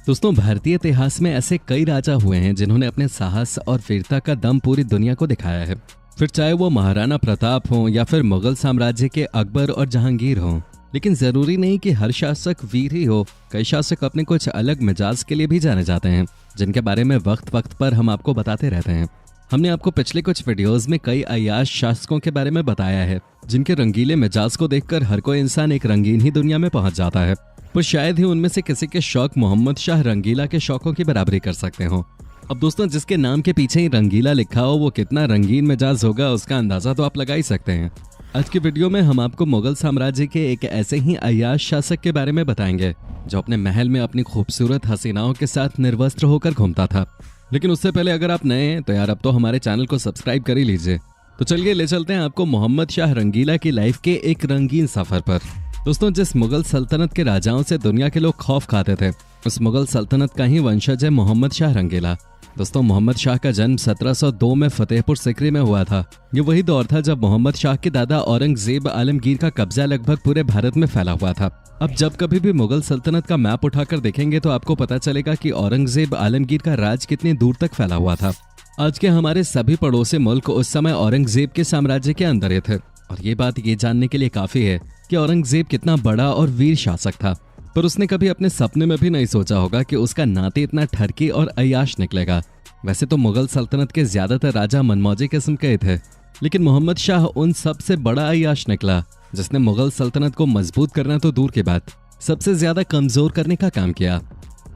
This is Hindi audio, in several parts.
दोस्तों, भारतीय इतिहास में ऐसे कई राजा हुए हैं जिन्होंने अपने साहस और वीरता का दम पूरी दुनिया को दिखाया है। फिर चाहे वो महाराणा प्रताप हों या फिर मुगल साम्राज्य के अकबर और जहांगीर हों। लेकिन जरूरी नहीं कि हर शासक वीर ही हो। कई शासक अपने कुछ अलग मिजाज के लिए भी जाने जाते हैं, जिनके बारे में वक्त वक्त पर हम आपको बताते रहते हैं। हमने आपको पिछले कुछ वीडियोस में कई अय्याश शासकों के बारे में बताया है, जिनके रंगीले मिजाज को देखकर हर कोई इंसान एक रंगीन ही दुनिया में पहुंच जाता है। पर शायद ही उनमें से किसी के शौक मोहम्मद शाह रंगीला के शौकों की बराबरी कर सकते हो। अब दोस्तों, जिसके नाम के पीछे ही रंगीला लिखा हो वो कितना रंगीन मिजाज होगा, उसका अंदाजा तो आप लगा ही सकते हैं। आज की वीडियो में हम आपको मुगल साम्राज्य के एक ऐसे ही अय्याश शासक के बारे में बताएंगे जो अपने महल में अपनी खूबसूरत हसीनाओं के साथ निर्वस्त्र होकर घूमता था। लेकिन उससे पहले अगर आप नए हैं तो यार अब तो हमारे चैनल को सब्सक्राइब कर ही लीजिए। तो चलिए ले चलते हैं आपको मोहम्मद शाह रंगीला की लाइफ के एक रंगीन सफर पर। दोस्तों, जिस मुगल सल्तनत के राजाओं से दुनिया के लोग खौफ खाते थे, उस मुगल सल्तनत का ही वंशज है मोहम्मद शाह रंगीला। दोस्तों, मोहम्मद शाह का जन्म 1702 में फतेहपुर सिकरी में हुआ था। ये वही दौर था जब मोहम्मद शाह के दादा औरंगजेब आलमगीर का कब्जा लगभग पूरे भारत में फैला हुआ था। अब जब कभी भी मुगल सल्तनत का मैप उठाकर देखेंगे तो आपको पता चलेगा कि औरंगजेब आलमगीर का राज कितनी दूर तक फैला हुआ था। आज के हमारे सभी पड़ोसी मुल्क उस समय औरंगजेब के साम्राज्य के अंदर ही थे। और ये बात ये जानने के लिए काफी है कि औरंगजेब कितना बड़ा और वीर शासक था। पर उसने कभी अपने सपने में भी नहीं सोचा होगा कि उसका नाते इतना ठरकी और अय्याश निकलेगा। वैसे तो मुगल सल्तनत के ज्यादातर राजा मनमौजी किस्म के थे, लेकिन मोहम्मद शाह उन सबसे बड़ा अय्याश निकला जिसने मुगल सल्तनत को मजबूत करना तो दूर की बात, सबसे ज्यादा कमजोर करने का काम किया।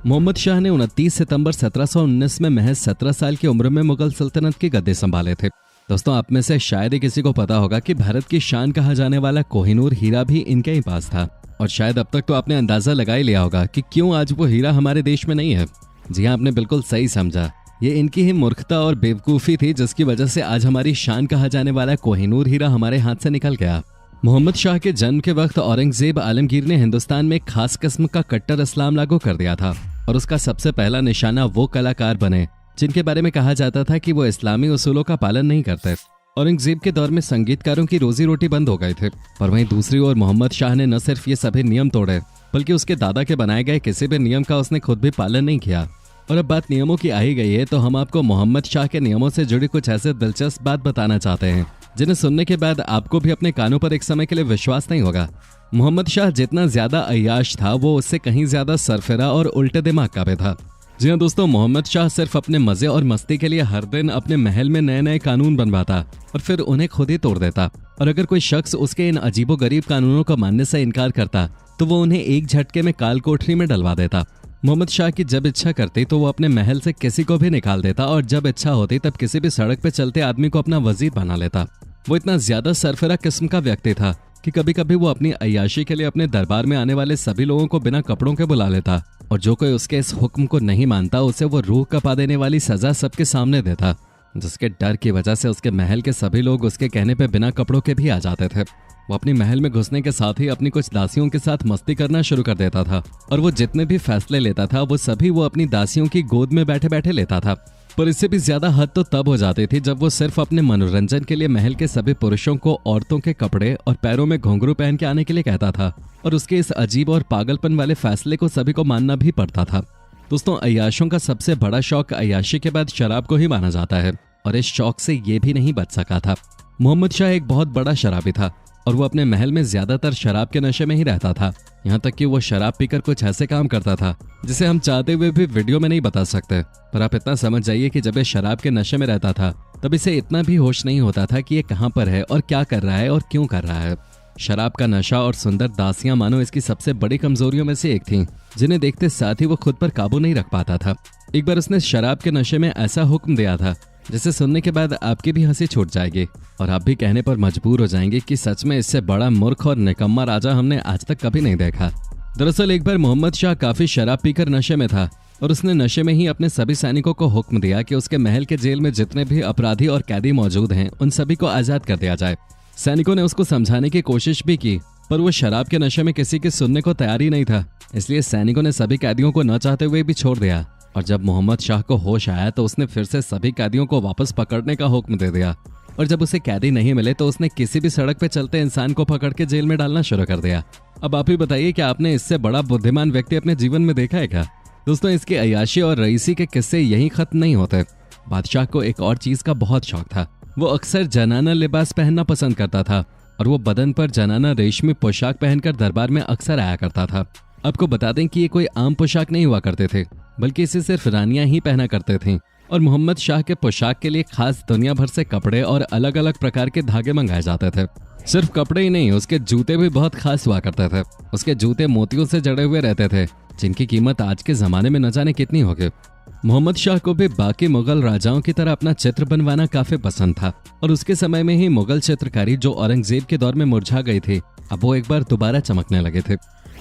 मोहम्मद शाह ने 29 सितंबर 1719 में महज 17 साल की उम्र में मुगल सल्तनत के गद्दे संभाले थे। दोस्तों, आप में से शायद ही किसी को पता होगा कि भारत की शान कहा जाने वाला कोहिनूर हीरा भी इनके ही पास था। और शायद अब तक तो आपने अंदाजा लगा ही लिया होगा कि क्यों आज वो हीरा हमारे देश में नहीं है। जी हाँ, आपने बिल्कुल सही समझा। ये इनकी ही मूर्खता और बेवकूफ़ी थी जिसकी वजह से आज हमारी शान कहा जाने वाला कोहिनूर हीरा हमारे हाथ से निकल गया। मोहम्मद शाह के जन्म के वक्त औरंगजेब आलमगीर ने हिंदुस्तान में एक खास किस्म का कट्टर इस्लाम लागू कर दिया था और उसका सबसे पहला निशाना वो कलाकार बने जिनके बारे में कहा जाता था कि वो इस्लामी उसूलों का पालन नहीं करते। औरंगजेब के दौर में संगीतकारों की रोजी रोटी बंद हो गए थे। और वहीं दूसरी ओर मोहम्मद शाह ने न सिर्फ ये सभी नियम तोड़े, बल्कि उसके दादा के बनाए गए किसी भी नियम का उसने खुद भी पालन नहीं किया। और अब बात नियमों की आ ही गई है तो हम आपको मोहम्मद शाह के नियमों से जुड़ी कुछ ऐसे दिलचस्प बात बताना चाहते हैं जिन्हें सुनने के बाद आपको भी अपने कानों पर एक समय के लिए विश्वास नहीं होगा। मोहम्मद शाह जितना ज्यादा अय्याश था वो उससे कहीं ज्यादा सरफिरा और उल्टे दिमाग का भी था। जी हाँ दोस्तों, मोहम्मद शाह सिर्फ अपने मजे और मस्ती के लिए हर दिन अपने महल में नए नए कानून बनवाता और फिर उन्हें खुद ही तोड़ देता। और अगर कोई शख्स उसके इन अजीबोगरीब कानूनों को मानने से इनकार करता तो वो उन्हें एक झटके में काल कोठरी में डलवा देता। मोहम्मद शाह की जब इच्छा करती तो वो अपने महल से किसी को भी निकाल देता और जब इच्छा होती तब किसी भी सड़क पे चलते आदमी को अपना वजीर बना लेता। वो इतना ज्यादा सरफिरा किस्म का व्यक्ति था कि कभी कभी वो अपनी अय्याशी के लिए अपने दरबार में आने वाले सभी लोगों को बिना कपड़ों के बुला लेता और जो कोई उसके इस हुक्म को नहीं मानता उसे वो रूह कपा देने वाली सजा सबके सामने देता, जिसके डर की वजह से उसके महल के सभी लोग उसके कहने पे बिना कपड़ों के भी आ जाते थे। वो अपनी महल में घुसने के साथ ही अपनी कुछ दासियों के साथ मस्ती करना शुरू कर देता था और वो जितने भी फैसले लेता था वो सभी वो अपनी दासियों की गोद में बैठे बैठे लेता था। पर इससे भी ज्यादा हद तो तब हो जाती थी जब वो सिर्फ अपने मनोरंजन के लिए महल के सभी पुरुषों को औरतों के कपड़े और पैरों में घुंघरू पहन के आने के लिए कहता था और उसके इस अजीब और पागलपन वाले फैसले को सभी को मानना भी पड़ता था। दोस्तों, अय्याशों का सबसे बड़ा शौक अय्याशी के बाद शराब को ही माना जाता है और इस शौक से ये भी नहीं बच सका था। मोहम्मद शाह एक बहुत बड़ा शराबी था और वो अपने महल में ज्यादातर शराब के नशे में ही रहता था। यहाँ तक कि वो शराब पीकर कुछ ऐसे काम करता था जिसे हम चाहते हुए भी वीडियो में नहीं बता सकते। पर आप इतना समझ जाइए कि जब ये शराब के नशे में रहता था तब इसे इतना भी होश नहीं होता था कि ये कहाँ पर है और क्या कर रहा है और क्यों कर रहा है। शराब का नशा और सुंदर दासियां मानो इसकी सबसे बड़ी कमजोरियों में से एक थी, जिन्हें देखते साथ ही वो खुद पर काबू नहीं रख पाता था। एक बार उसने शराब के नशे में ऐसा हुक्म दिया था जिसे सुनने के बाद आपकी भी हंसी छूट जाएगी और आप भी कहने पर मजबूर हो जाएंगे कि सच में इससे बड़ा मूर्ख और निकम्मा राजा हमने आज तक कभी नहीं देखा। दरअसल एक बार मोहम्मद शाह काफी शराब पीकर नशे में था और उसने नशे में ही अपने सभी सैनिकों को हुक्म दिया कि उसके महल के जेल में जितने भी अपराधी और कैदी मौजूद हैं उन सभी को आजाद कर दिया जाए। सैनिकों ने उसको समझाने की कोशिश भी की पर वो शराब के नशे में किसी की सुनने को तैयार ही नहीं था। इसलिए सैनिकों ने सभी कैदियों को न चाहते हुए भी छोड़ दिया और जब मोहम्मद शाह को होश आया तो उसने फिर से सभी कैदियों को वापस पकड़ने का हुक्म दे दिया और जब उसे कैदी नहीं मिले तो उसने किसी भी सड़क पे चलते इंसान को पकड़ के जेल में डालना शुरू कर दिया। अब आप ही बताइए कि आपने इससे बड़ा बुद्धिमान व्यक्ति अपने जीवन में देखा है क्या? दोस्तों, इसके अय्याशी और रईसी के किस्से यहीं खत्म नहीं होते। बादशाह को एक और चीज का बहुत शौक था। वो अक्सर जनाना लिबास पहनना पसंद करता था और वो बदन पर जनाना रेशमी पोशाक पहनकर दरबार में अक्सर आया करता था। आपको बता दें कि ये कोई आम पोशाक नहीं हुआ करते थे, बल्कि इसे सिर्फ रानियां ही पहना करते थीं। और मोहम्मद शाह के पोशाक के लिए खास दुनिया भर से कपड़े और अलग अलग प्रकार के धागे मंगाए जाते थे। सिर्फ कपड़े ही नहीं, उसके जूते भी बहुत खास हुआ करते थे। उसके जूते मोतियों से जड़े हुए रहते थे, जिनकी कीमत आज के जमाने में न जाने कितनी होगी। मोहम्मद शाह को भी बाकी मुगल राजाओं की तरह अपना चित्र बनवाना काफी पसंद था और उसके समय में ही मुगल चित्रकारी जो औरंगजेब के दौर में मुरझा गई थी, अब वो एक बार दोबारा चमकने लगे थे।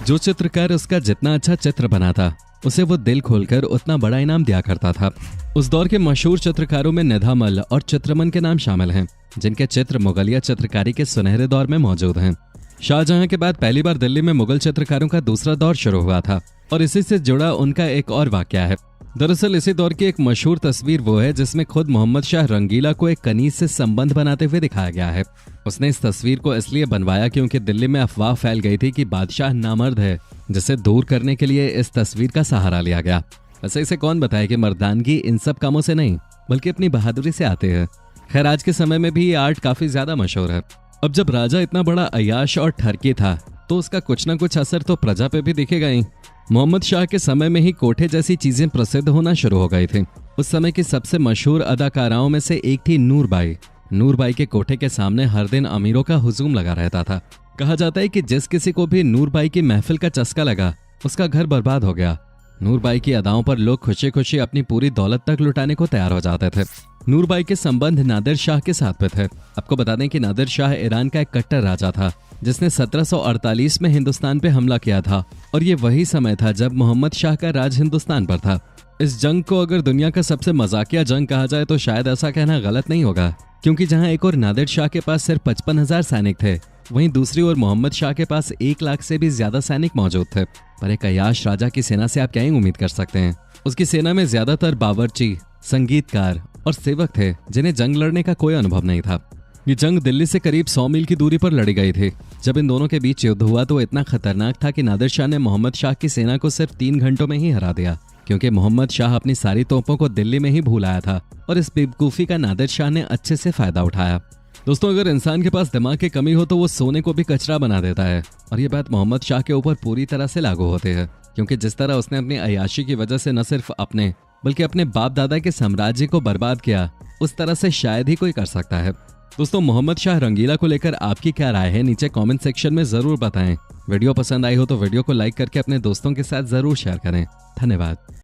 जो चित्रकार उसका जितना अच्छा चित्र बनाता, उसे वो दिल खोलकर उतना बड़ा इनाम दिया करता था। उस दौर के मशहूर चित्रकारों में निधामल और चित्रमन के नाम शामिल हैं, जिनके चित्र मुगलिया चित्रकारी के सुनहरे दौर में मौजूद हैं। शाहजहां के बाद पहली बार दिल्ली में मुगल चित्रकारों का दूसरा दौर शुरू हुआ था और इसी से जुड़ा उनका एक और वाकया है। दरअसल इसी दौर की एक मशहूर तस्वीर वो है जिसमें खुद मोहम्मद शाह रंगीला को एक कनीज से संबंध बनाते हुए दिखाया गया है। उसने इस तस्वीर को इसलिए बनवाया क्योंकि दिल्ली में अफवाह फैल गई थी कि बादशाह नामर्द है, जिसे दूर करने के लिए इस तस्वीर का सहारा लिया गया। वैसे इसे कौन बताए कि मर्दानगी इन सब कामों से नहीं, बल्कि अपनी बहादुरी से आते हैं। खैर, आज के समय में भी ये आर्ट काफी ज्यादा मशहूर है। अब जब राजा इतना बड़ा अय्याश और ठरकी था, तो उसका कुछ ना कुछ असर तो प्रजा पे भी दिखेगा ही। मोहम्मद शाह के समय में ही कोठे जैसी चीजें प्रसिद्ध होना शुरू हो गई थी। उस समय की सबसे मशहूर अदाकाराओं में से एक थी नूरबाई। नूरबाई के कोठे के सामने हर दिन अमीरों का हुजूम लगा रहता था। कहा जाता है कि जिस किसी को भी नूरबाई की महफिल का चस्का लगा, उसका घर बर्बाद हो गया। नूरबाई की अदाओं पर लोग खुशी खुशी अपनी पूरी दौलत तक लुटाने को तैयार हो जाते थे। नूरबाई के संबंध नादिर शाह के साथ भी थे। आपको बता दें कि नादिर शाह ईरान का एक कट्टर राजा था, जिसने 1748 में हिंदुस्तान पे हमला किया था और ये वही समय था जब मोहम्मद शाह का राज हिंदुस्तान पर था। इस जंग को अगर दुनिया का सबसे मजाकिया जंग कहा जाए तो शायद ऐसा कहना गलत नहीं होगा, क्योंकि जहां एक और नादिर शाह के पास सिर्फ 55,000 सैनिक थे, वहीं दूसरी ओर मोहम्मद शाह के पास 1 लाख से भी ज्यादा सैनिक मौजूद थे। पर एक अय्याश राजा की सेना से आप क्या ही उम्मीद कर सकते हैं। उसकी सेना में ज्यादातर बावर्ची, संगीतकार और सेवक थे, जिन्हें जंग लड़ने का कोई अनुभव नहीं था। ये जंग दिल्ली से करीब 100 मील की दूरी पर लड़ी गई थी। जब इन दोनों के बीच युद्ध हुआ तो इतना खतरनाक था कि नादिर शाह ने मोहम्मद शाह की सेना को सिर्फ 3 घंटों में ही हरा दिया, क्योंकि मोहम्मद शाह अपनी सारी तोपों को दिल्ली में ही भूल आया था और इस बेवकूफी का नादिर शाह ने अच्छे से फायदा उठाया। दोस्तों, अगर इंसान के पास दिमाग की कमी हो तो वो सोने को भी कचरा बना देता है, और ये बात मोहम्मद शाह के ऊपर पूरी तरह से लागू होती है, क्योंकि जिस तरह उसने अपनी अय्याशी की वजह से न सिर्फ अपने बल्कि अपने बाप दादा के साम्राज्य को बर्बाद किया, उस तरह से शायद ही कोई कर सकता है। दोस्तों, मोहम्मद शाह रंगीला को लेकर आपकी क्या राय है, नीचे कमेंट सेक्शन में जरूर बताएं। वीडियो पसंद आई हो तो वीडियो को लाइक करके अपने दोस्तों के साथ जरूर शेयर करें। धन्यवाद।